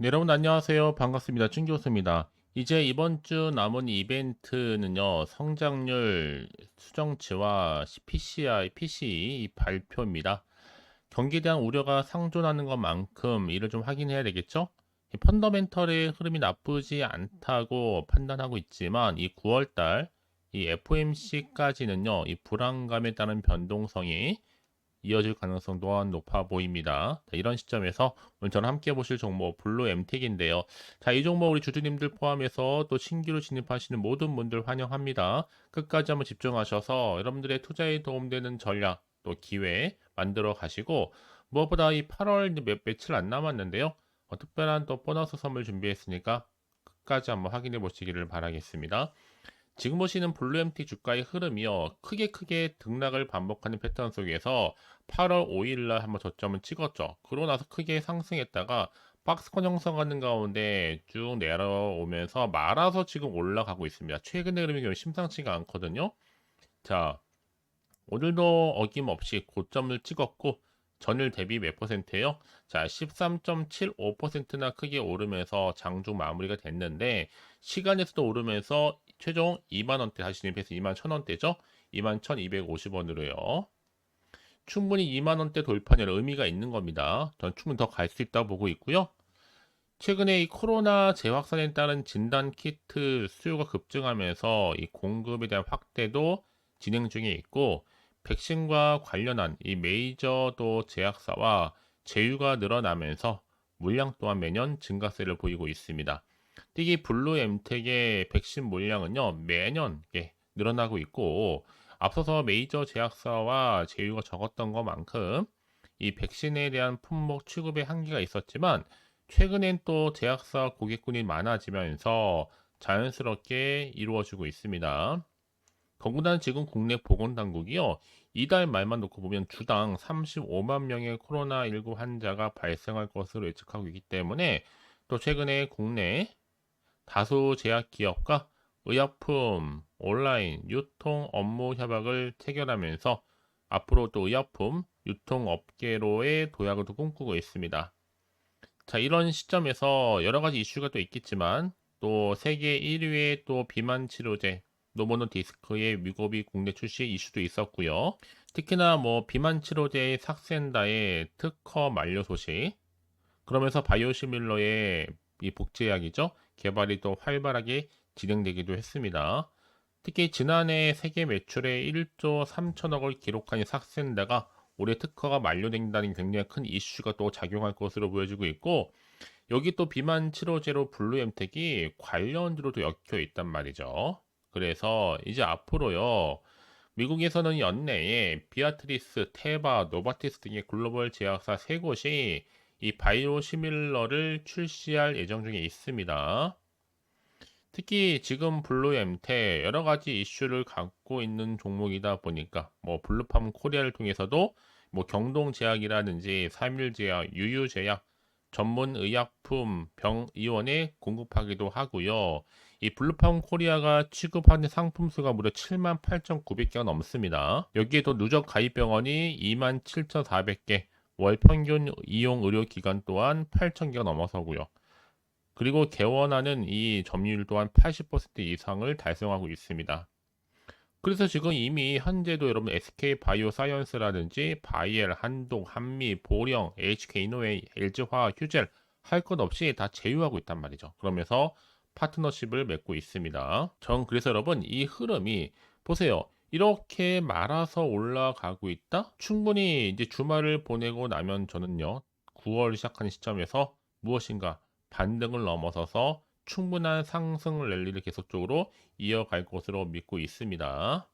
네, 여러분 안녕하세요. 반갑습니다. 춘 교수입니다. 이제 이번 주 남은 이벤트는요, 성장률 수정치와 PCI, PCE 발표입니다. 경기에 대한 우려가 상존하는 것만큼 이를 좀 확인해야 되겠죠? 이 펀더멘털의 흐름이 나쁘지 않다고 판단하고 있지만 이 9월 달 이 FOMC까지는요, 이 불안감에 따른 변동성이 이어질 가능성 또한 높아 보입니다. 자, 이런 시점에서 오늘 저랑 함께 보실 종목 블루 엠텍인데요. 자, 이 종목 우리 주주님들 포함해서 또 신규로 진입하시는 모든 분들 환영합니다. 끝까지 한번 집중하셔서 여러분들의 투자에 도움되는 전략 또 기회 만들어 가시고 무엇보다 이 8월 며칠 안 남았는데요. 특별한 또 보너스 선물 준비했으니까 끝까지 한번 확인해 보시기를 바라겠습니다. 지금 보시는 블루엠티 주가의 흐름이요. 크게 등락을 반복하는 패턴 속에서 8월 5일 날 한번 저점을 찍었죠. 그러고 나서 크게 상승했다가 박스권 형성하는 가운데 쭉 내려오면서 말아서 지금 올라가고 있습니다. 최근의 흐름이 좀 심상치가 않거든요. 자, 오늘도 어김없이 고점을 찍었고 전일 대비 몇 퍼센트예요? 자, 13.75%나 크게 오르면서 장중 마무리가 됐는데 시간에서도 오르면서 최종 2만 원대 다시 진입해서 2만 1,000원대죠? 2만 1,250원으로요. 충분히 2만 원대 돌파는 의미가 있는 겁니다. 전 충분히 더 갈 수 있다고 보고 있고요. 최근에 이 코로나 재확산에 따른 진단 키트 수요가 급증하면서 이 공급에 대한 확대도 진행 중에 있고 백신과 관련한 이 메이저 또 제약사와 제휴가 늘어나면서 물량 또한 매년 증가세를 보이고 있습니다. 특히 블루 엠텍의 백신 물량은요 매년 늘어나고 있고 앞서서 메이저 제약사와 제휴가 적었던 것만큼 이 백신에 대한 품목 취급에 한계가 있었지만 최근엔 또 제약사 고객군이 많아지면서 자연스럽게 이루어지고 있습니다. 더군다나 지금 국내 보건당국이요, 이달 말만 놓고 보면 주당 35만 명의 코로나19 환자가 발생할 것으로 예측하고 있기 때문에 또 최근에 국내 다수 제약기업과 의약품 온라인 유통 업무 협약을 체결하면서 앞으로 또 의약품 유통업계로의 도약을 또 꿈꾸고 있습니다. 자, 이런 시점에서 여러 가지 이슈가 또 있겠지만 또 세계 1위의 또 비만 치료제 노모노 디스크의 위고비 국내 출시 이슈도 있었고요. 특히나 뭐 비만 치료제의 삭센다의 특허 만료 소식, 그러면서 바이오시밀러의 이 복제약이죠. 개발이 또 활발하게 진행되기도 했습니다. 특히 지난해 세계 매출의 1조 3천억을 기록한 이 삭센다가 올해 특허가 만료된다는 굉장히 큰 이슈가 또 작용할 것으로 보여지고 있고 여기 또 비만 치료제로 블루엠텍이 관련주로도 엮여 있단 말이죠. 그래서 이제 앞으로요. 미국에서는 연내에 비아트리스, 테바, 노바티스 등의 글로벌 제약사 세 곳이 이 바이오시밀러를 출시할 예정 중에 있습니다. 특히 지금 블루엠테 여러 가지 이슈를 갖고 있는 종목이다 보니까 뭐 블루팜 코리아를 통해서도 뭐 경동제약이라든지 삼일제약, 유유제약, 전문의약품 병의원에 공급하기도 하고요. 이 블루팜 코리아가 취급하는 상품 수가 무려 78,900개가 넘습니다. 여기에도 누적 가입 병원이 27,400개, 월 평균 이용 의료 기간 또한 8,000개가 넘어서고요. 그리고 개원하는 이 점유율 또한 80% 이상을 달성하고 있습니다. 그래서 지금 이미 현재도 여러분 SK바이오사이언스라든지 바이엘, 한동, 한미, 보령, HK이노웨이, LG화학, 휴젤 할 것 없이 다 제휴하고 있단 말이죠. 그러면서 파트너십을 맺고 있습니다. 전 그래서 여러분 이 흐름이 보세요. 이렇게 말아서 올라가고 있다? 충분히 이제 주말을 보내고 나면 저는요. 9월 시작하는 시점에서 무엇인가 반등을 넘어서서 충분한 상승 랠리를 계속적으로 이어갈 것으로 믿고 있습니다.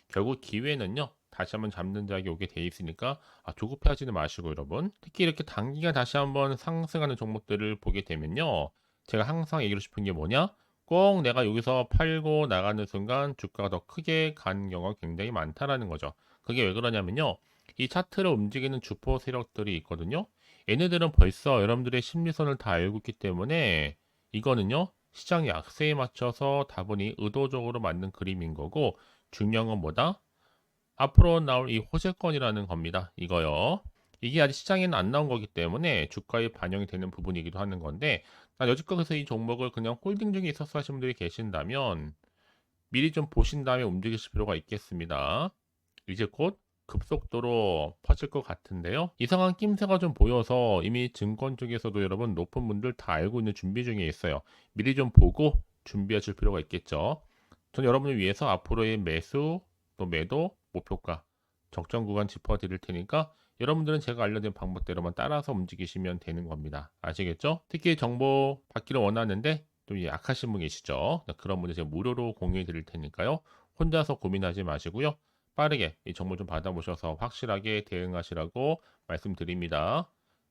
결국 기회는요. 다시 한번 잡는 자에게 오게 돼 있으니까 조급해하지는 마시고 여러분. 특히 이렇게 단기간 다시 한번 상승하는 종목들을 보게 되면요. 제가 항상 얘기하고 싶은 게 뭐냐? 꼭 내가 여기서 팔고 나가는 순간 주가가 더 크게 가는 경우가 굉장히 많다라는 거죠. 그게 왜 그러냐면요. 이 차트를 움직이는 주포 세력들이 있거든요. 얘네들은 벌써 여러분들의 심리선을 다 알고 있기 때문에 이거는요. 시장 약세에 맞춰서 다분히 의도적으로 만든 그림인 거고 중요한 건 뭐다? 앞으로 나올 이 호재권이라는 겁니다. 이거요. 이게 아직 시장에는 안 나온 거기 때문에 주가에 반영이 되는 부분이기도 하는 건데, 여지껏 이 종목을 그냥 홀딩 중에 있어서 하신 분들이 계신다면 미리 좀 보신 다음에 움직이실 필요가 있겠습니다. 이제 곧 급속도로 퍼질 것 같은데요. 이상한 낌새가 좀 보여서 이미 증권 쪽에서도 여러분 높은 분들 다 알고 있는 준비 중에 있어요. 미리 좀 보고 준비하실 필요가 있겠죠. 전 여러분을 위해서 앞으로의 매수 또 매도 목표가 적정 구간 짚어 드릴 테니까 여러분들은 제가 알려드린 방법대로만 따라서 움직이시면 되는 겁니다. 아시겠죠? 특히 정보 받기를 원하는데 좀 약하신 분 계시죠? 그런 분들 제가 무료로 공유해 드릴 테니까요. 혼자서 고민하지 마시고요. 빠르게 이 정보 좀 받아보셔서 확실하게 대응하시라고 말씀드립니다.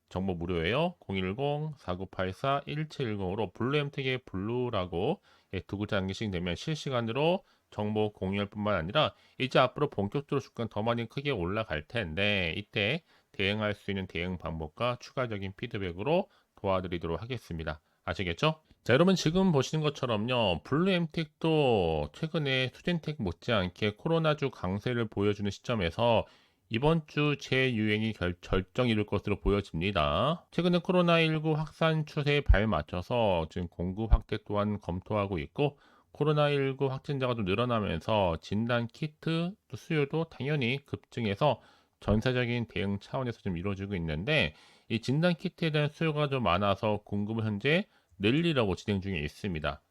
정보 무료예요. 010-4984-1710으로 블루엠텍의 블루라고 두 글자 남기시면 되면 실시간으로 정보 공유할 뿐만 아니라 이제 앞으로 본격적으로 주가는 더 많이 크게 올라갈 텐데 이때 대응할 수 있는 대응 방법과 추가적인 피드백으로 도와드리도록 하겠습니다. 아시겠죠? 자, 여러분 지금 보시는 것처럼요. 블루엠텍도 최근에 수젠텍 못지않게 코로나주 강세를 보여주는 시점에서 이번 주 재유행이 결정 이룰 것으로 보여집니다. 최근에 코로나19 확산 추세에 발맞춰서 지금 공급 확대 또한 검토하고 있고 코로나19 확진자가 좀 늘어나면서 진단 키트 수요도 당연히 급증해서 전세적인 대응 차원에서 좀 이루어지고 있는데 이 진단 키트에 대한 수요가 좀 많아서 공급을 현재 늘리려고 진행 중에 있습니다.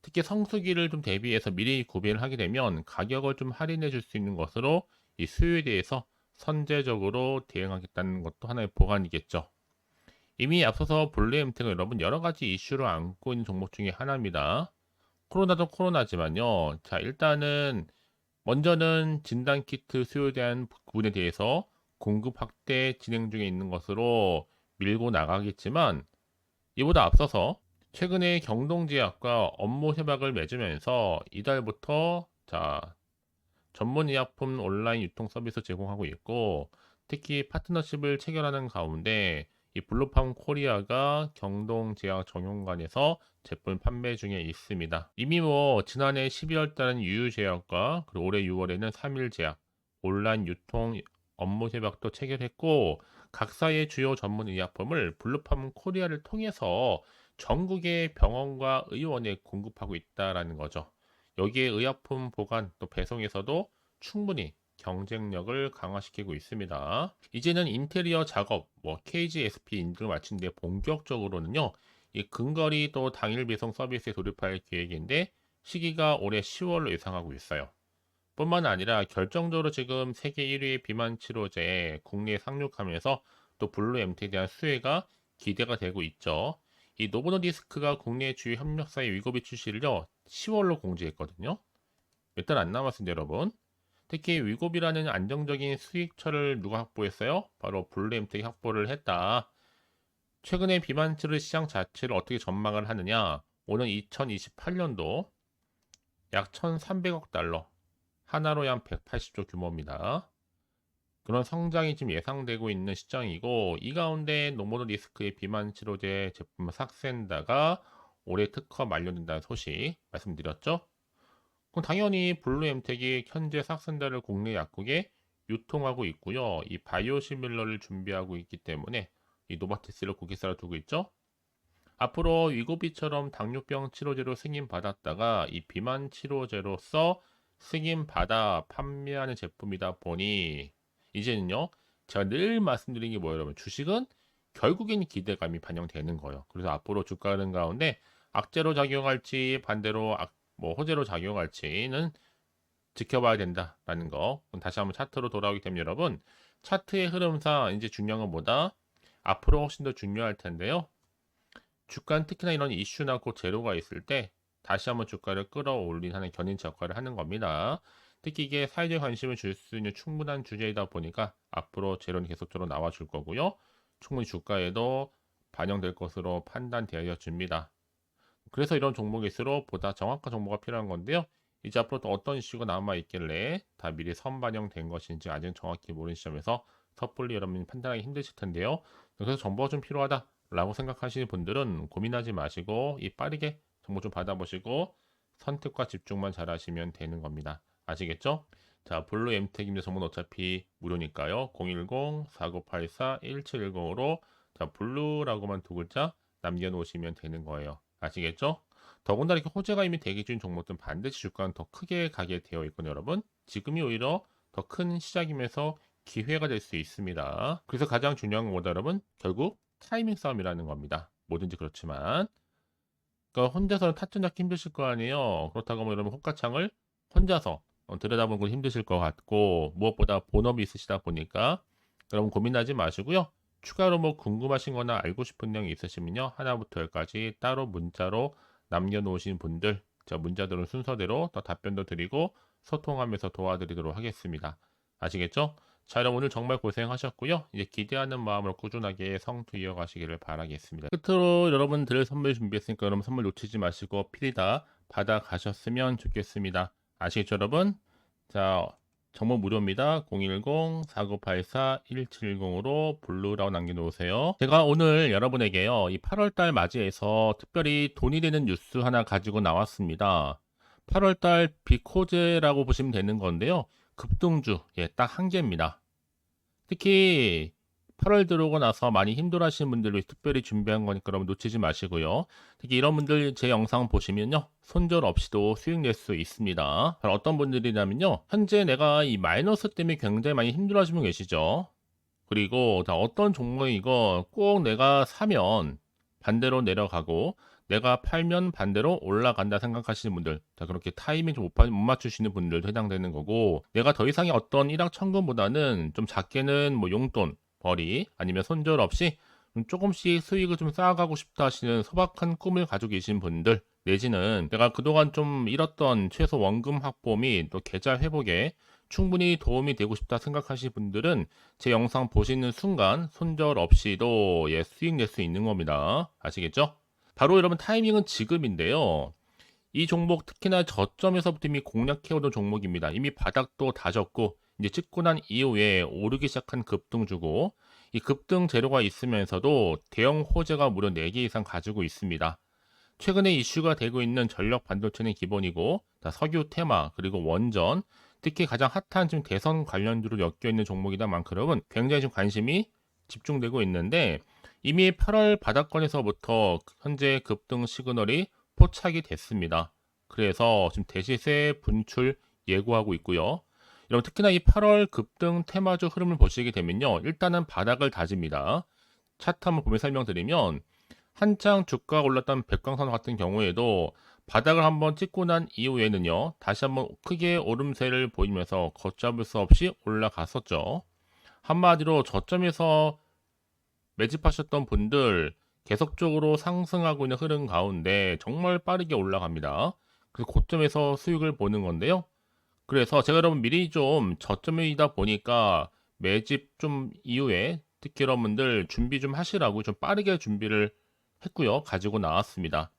특히 성수기를 좀 대비해서 미리 구매를 하게 되면 가격을 좀 할인해 줄 수 있는 것으로 이 수요에 대해서 선제적으로 대응하겠다는 것도 하나의 보관이겠죠. 이미 앞서서 블루엠텍은 여러분 여러 가지 이슈를 안고 있는 종목 중에 하나입니다. 코로나도 코로나지만요. 자, 일단은 먼저는 진단키트 수요에 대한 부분에 대해서 공급 확대 진행 중에 있는 것으로 밀고 나가겠지만 이보다 앞서서 최근에 경동제약과 업무 협약을 맺으면서 이달부터 전문 의약품 온라인 유통 서비스 제공하고 있고 특히 파트너십을 체결하는 가운데 이 블루팜 코리아가 경동제약 정용관에서 제품 판매 중에 있습니다. 이미 지난해 12월 달은 유유제약과 그리고 올해 6월에는 3일제약 온라인 유통 업무 협약도 체결했고 각사의 주요 전문 의약품을 블루팜 코리아를 통해서 전국의 병원과 의원에 공급하고 있다라는 거죠. 여기에 의약품 보관 또 배송에서도 충분히 경쟁력을 강화시키고 있습니다. 이제는 인테리어 작업, KGSP 인증을 마친 뒤에 본격적으로는요, 이 근거리 또 당일 배송 서비스에 돌입할 계획인데 시기가 올해 10월로 예상하고 있어요. 뿐만 아니라 결정적으로 지금 세계 1위의 비만 치료제에 국내에 상륙하면서 또 블루 MT에 대한 수혜가 기대가 되고 있죠. 이 노보노디스크가 국내 주요 협력사의 위고비 출시를요 10월로 공지했거든요. 몇 달 안 남았습니다, 여러분. 특히 위고비라는 안정적인 수익처를 누가 확보했어요? 바로 블루 MT가 확보를 했다. 최근에 비만 치료 시장 자체를 어떻게 전망을 하느냐? 오는 2028년도 약 1,300억 달러, 하나로 약 180조 규모입니다. 그런 성장이 지금 예상되고 있는 시장이고 이 가운데 노모노디스크의 비만 치료제 제품 삭센다가 올해 특허 만료된다는 소식 말씀드렸죠. 그럼 당연히 블루엠텍이 현재 삭센다를 국내 약국에 유통하고 있고요. 이 바이오시밀러를 준비하고 있기 때문에 이 노바티스를 고객사로 두고 있죠. 앞으로 위고비처럼 당뇨병 치료제로 승인받았다가 이 비만 치료제로서 승인받아 판매하는 제품이다 보니 이제는요 제가 늘 말씀드린 게 뭐예요 여러분 주식은 결국엔 기대감이 반영되는 거예요. 그래서 앞으로 주가 흐름 가운데 악재로 작용할지 반대로 호재로 작용할지는 지켜봐야 된다라는 거. 다시 한번 차트로 돌아오기 때문에 여러분 차트의 흐름상 이제 중요한 건 뭐다? 앞으로 훨씬 더 중요할 텐데요. 주가는 특히나 이런 이슈나 곧 재료가 있을 때 다시 한번 주가를 끌어올린 하는 견인차 역할을 하는 겁니다. 특히 이게 사회적 관심을 줄 수 있는 충분한 주제이다 보니까 앞으로 재료는 계속적으로 나와줄 거고요. 충분히 주가에도 반영될 것으로 판단되어집니다. 그래서 이런 종목일수록 보다 정확한 정보가 필요한 건데요. 이제 앞으로 또 어떤 이슈가 남아 있길래 다 미리 선반영된 것인지 아직 정확히 모르는 시점에서 섣불리 여러분이 판단하기 힘드실 텐데요. 그래서 정보가 좀 필요하다라고 생각하시는 분들은 고민하지 마시고 이 빠르게 정보 좀 받아보시고 선택과 집중만 잘 하시면 되는 겁니다. 아시겠죠? 자, 블루 엠텍입니다. 정보는 어차피 무료니까요. 010-4984-1710으로 자, 블루라고만 두 글자 남겨놓으시면 되는 거예요. 아시겠죠? 더군다나 이렇게 호재가 이미 대기 중인 종목들은 반드시 주가는 더 크게 가게 되어 있거든요, 여러분. 지금이 오히려 더 큰 시작이면서 기회가 될 수 있습니다. 그래서 가장 중요한 건 뭐다, 여러분? 결국 타이밍 싸움이라는 겁니다. 뭐든지 그렇지만. 그러니까 혼자서는 타점 잡기 힘드실 거 아니에요. 그렇다고 하면 여러분 호가창을 혼자서 들여다보는 건 힘드실 것 같고 무엇보다 본업이 있으시다 보니까 여러분 고민하지 마시고요. 추가로 뭐 궁금하신 거나 알고 싶은 내용이 있으시면요. 하나부터 열까지 따로 문자로 남겨놓으신 분들 저 문자들은 순서대로 더 답변도 드리고 소통하면서 도와드리도록 하겠습니다. 아시겠죠? 자, 여러분 오늘 정말 고생하셨고요. 이제 기대하는 마음으로 꾸준하게 성투 이어가시기를 바라겠습니다. 끝으로 여러분들 선물 준비했으니까 여러분 선물 놓치지 마시고 필히 다 받아가셨으면 좋겠습니다. 아시겠죠, 여러분? 자, 정보 무료입니다. 010-4984-1710으로 블루라고 남겨놓으세요. 제가 오늘 여러분에게요, 이 8월달 맞이해서 특별히 돈이 되는 뉴스 하나 가지고 나왔습니다. 8월달 비코제라고 보시면 되는 건데요. 급등주, 예, 딱 한 개입니다. 특히 8월 들어오고 나서 많이 힘들어하시는 분들을 특별히 준비한 거니까 여러분 놓치지 마시고요. 특히 이런 분들 제 영상 보시면요. 손절 없이도 수익 낼 수 있습니다. 바로 어떤 분들이냐면요. 현재 내가 이 마이너스 때문에 굉장히 많이 힘들어하시는 분 계시죠. 그리고 다 어떤 종목이 이거 꼭 내가 사면 반대로 내려가고 내가 팔면 반대로 올라간다 생각하시는 분들, 자, 그렇게 타이밍 좀 못 맞추시는 분들도 해당되는 거고, 내가 더 이상의 어떤 일확천금보다는 좀 작게는 뭐 용돈, 벌이, 아니면 손절 없이 좀 조금씩 수익을 좀 쌓아가고 싶다 하시는 소박한 꿈을 가지고 계신 분들, 내지는 내가 그동안 좀 잃었던 최소 원금 확보 및 또 계좌 회복에 충분히 도움이 되고 싶다 생각하시는 분들은 제 영상 보시는 순간 손절 없이도 예, 수익 낼 수 있는 겁니다. 아시겠죠? 바로 여러분 타이밍은 지금인데요. 이 종목 특히나 저점에서부터 이미 공략해오던 종목입니다. 이미 바닥도 다졌고 이제 찍고 난 이후에 오르기 시작한 급등주고 이 급등 재료가 있으면서도 대형 호재가 무려 4개 이상 가지고 있습니다. 최근에 이슈가 되고 있는 전력 반도체는 기본이고 석유 테마 그리고 원전 특히 가장 핫한 지금 대선 관련주로 엮여 있는 종목이다 만큼 굉장히 좀 관심이 집중되고 있는데 이미 8월 바닥권에서부터 현재 급등 시그널이 포착이 됐습니다. 그래서 지금 대시세 분출 예고하고 있고요. 여러분 특히나 이 8월 급등 테마주 흐름을 보시게 되면요. 일단은 바닥을 다집니다. 차트 한번 보면 설명드리면 한창 주가가 올랐던 백광선 같은 경우에도 바닥을 한번 찍고 난 이후에는요. 다시 한번 크게 오름세를 보이면서 걷잡을 수 없이 올라갔었죠. 한마디로 저점에서 매집하셨던 분들 계속적으로 상승하고 있는 흐름 가운데 정말 빠르게 올라갑니다. 그래서 고점에서 수익을 보는 건데요. 그래서 제가 여러분 미리 좀 저점이다 보니까 매집 좀 이후에 특히 여러분들 준비 좀 하시라고 좀 빠르게 준비를 했고요. 가지고 나왔습니다.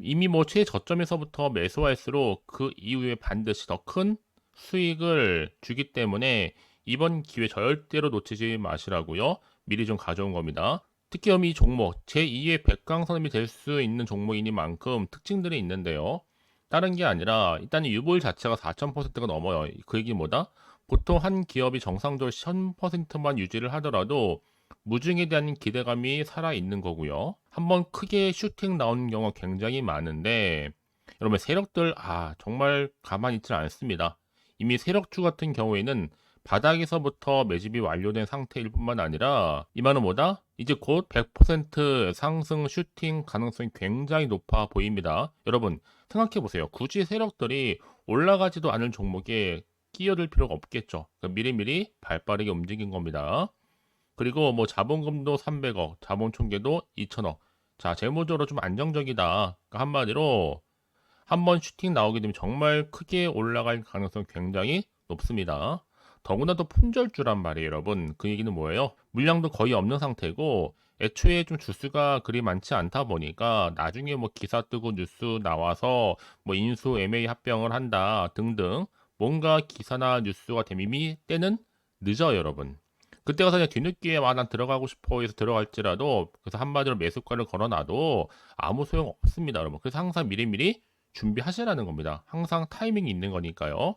이미 뭐 최저점에서부터 매수할수록 그 이후에 반드시 더 큰 수익을 주기 때문에 이번 기회 절대로 놓치지 마시라고요. 미리 좀 가져온 겁니다. 특히 이 종목 제2의 백강선임이 될 수 있는 종목이니만큼 특징들이 있는데요. 다른 게 아니라 일단 유보율 자체가 4,000%가 넘어요. 그 얘기 뭐다? 보통 한 기업이 정상적으로 1000%만 유지를 하더라도 무중에 대한 기대감이 살아있는 거고요. 한번 크게 슈팅 나오는 경우가 굉장히 많은데 여러분 세력들 정말 가만히 있지 않습니다. 이미 세력주 같은 경우에는 바닥에서부터 매집이 완료된 상태일 뿐만 아니라 이 말은 뭐다? 이제 곧 100% 상승 슈팅 가능성이 굉장히 높아 보입니다. 여러분 생각해 보세요. 굳이 세력들이 올라가지도 않을 종목에 끼어들 필요가 없겠죠. 그러니까 미리미리 발빠르게 움직인 겁니다. 그리고 뭐 자본금도 300억, 자본 총계도 2천억. 자, 재무적으로 좀 안정적이다. 그러니까 한마디로 한번 슈팅 나오게 되면 정말 크게 올라갈 가능성이 굉장히 높습니다. 더구나 또 품절주란 말이에요, 여러분. 그 얘기는 뭐예요? 물량도 거의 없는 상태고 애초에 좀 주수가 그리 많지 않다 보니까 나중에 뭐 기사 뜨고 뉴스 나와서 뭐 인수 M&A 합병을 한다 등등 뭔가 기사나 뉴스가 되면 이미 때는 늦어요, 여러분. 그때 가서 그냥 뒤늦게 난 들어가고 싶어 해서 들어갈지라도 그래서 한마디로 매수가를 걸어놔도 아무 소용 없습니다, 여러분. 그래서 항상 미리미리 준비하시라는 겁니다. 항상 타이밍이 있는 거니까요.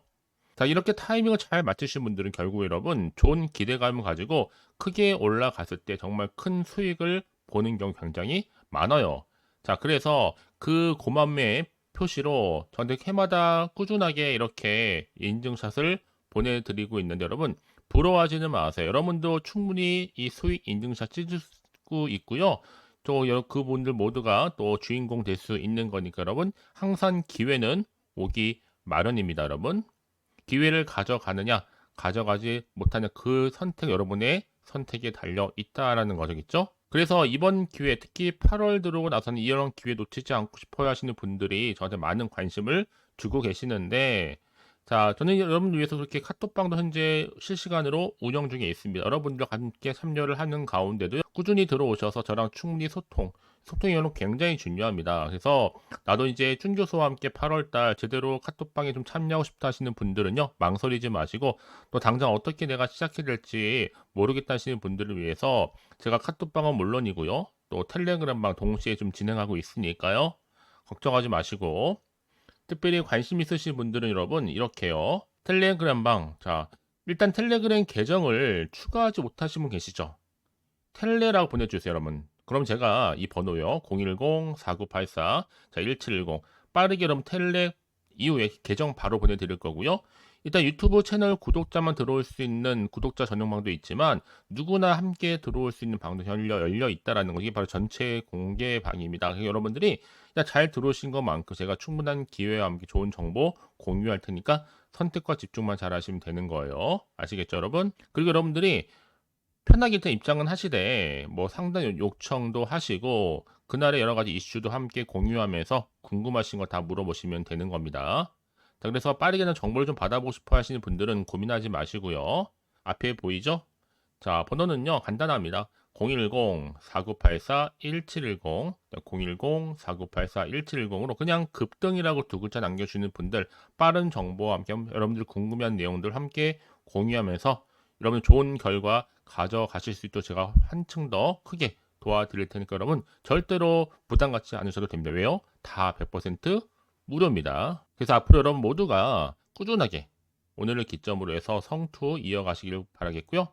자, 이렇게 타이밍을 잘 맞추신 분들은 결국 여러분 좋은 기대감을 가지고 크게 올라갔을 때 정말 큰 수익을 보는 경우 굉장히 많아요. 자, 그래서 그 고맘의 표시로 저한테 해마다 꾸준하게 이렇게 인증샷을 보내드리고 있는데 여러분 부러워하지는 마세요. 여러분도 충분히 이 수익 인증샷 찍을 수 있고요. 또 그분들 모두가 또 주인공 될 수 있는 거니까 여러분 항상 기회는 오기 마련입니다. 여러분 기회를 가져가느냐 가져가지 못하는 그 선택 여러분의 선택에 달려 있다라는 거겠죠. 그래서 이번 기회 특히 8월 들어오고 나서는 이런 기회 놓치지 않고 싶어 하시는 분들이 저한테 많은 관심을 주고 계시는데 자, 저는 여러분들 위해서 그렇게 카톡방도 현재 실시간으로 운영 중에 있습니다. 여러분들과 함께 참여를 하는 가운데도 꾸준히 들어오셔서 저랑 충분히 소통이 여러분 굉장히 중요합니다. 그래서 나도 이제 준 교수와 함께 8월달 제대로 카톡방에 좀 참여하고 싶다 하시는 분들은요, 망설이지 마시고 또 당장 어떻게 내가 시작해야 될지 모르겠다 하시는 분들을 위해서 제가 카톡방은 물론이고요, 또 텔레그램방 동시에 좀 진행하고 있으니까요, 걱정하지 마시고 특별히 관심 있으신 분들은 여러분 이렇게요. 텔레그램방. 자, 일단 텔레그램 계정을 추가하지 못하신 분 계시죠? 텔레라고 보내주세요, 여러분. 그럼 제가 이 번호요. 010-4984, 자, 1710. 빠르게 여러분 텔레 이후에 계정 바로 보내드릴 거고요. 일단 유튜브 채널 구독자만 들어올 수 있는 구독자 전용방도 있지만 누구나 함께 들어올 수 있는 방도 열려 있다라는 거. 이게 바로 전체 공개 방입니다. 그래서 여러분들이 잘 들어오신 것만큼 제가 충분한 기회와 함께 좋은 정보 공유할 테니까 선택과 집중만 잘 하시면 되는 거예요. 아시겠죠, 여러분? 그리고 여러분들이 편하게 일단 입장은 하시되 뭐 상담 요청도 하시고 그날의 여러 가지 이슈도 함께 공유하면서 궁금하신 거 다 물어보시면 되는 겁니다. 자, 그래서 빠르게는 정보를 좀 받아보고 싶어 하시는 분들은 고민하지 마시고요. 앞에 보이죠? 자, 번호는요, 간단합니다. 010-4984-1710, 010-4984-1710으로 그냥 급등이라고 두 글자 남겨주는 분들, 빠른 정보와 함께 여러분들 궁금한 내용들 함께 공유하면서 여러분 좋은 결과 가져가실 수 있도록 제가 한층 더 크게 도와드릴 테니까 여러분 절대로 부담 갖지 않으셔도 됩니다. 왜요? 다 100% 무료입니다. 그래서 앞으로 여러분 모두가 꾸준하게 오늘을 기점으로 해서 성투 이어가시길 바라겠고요.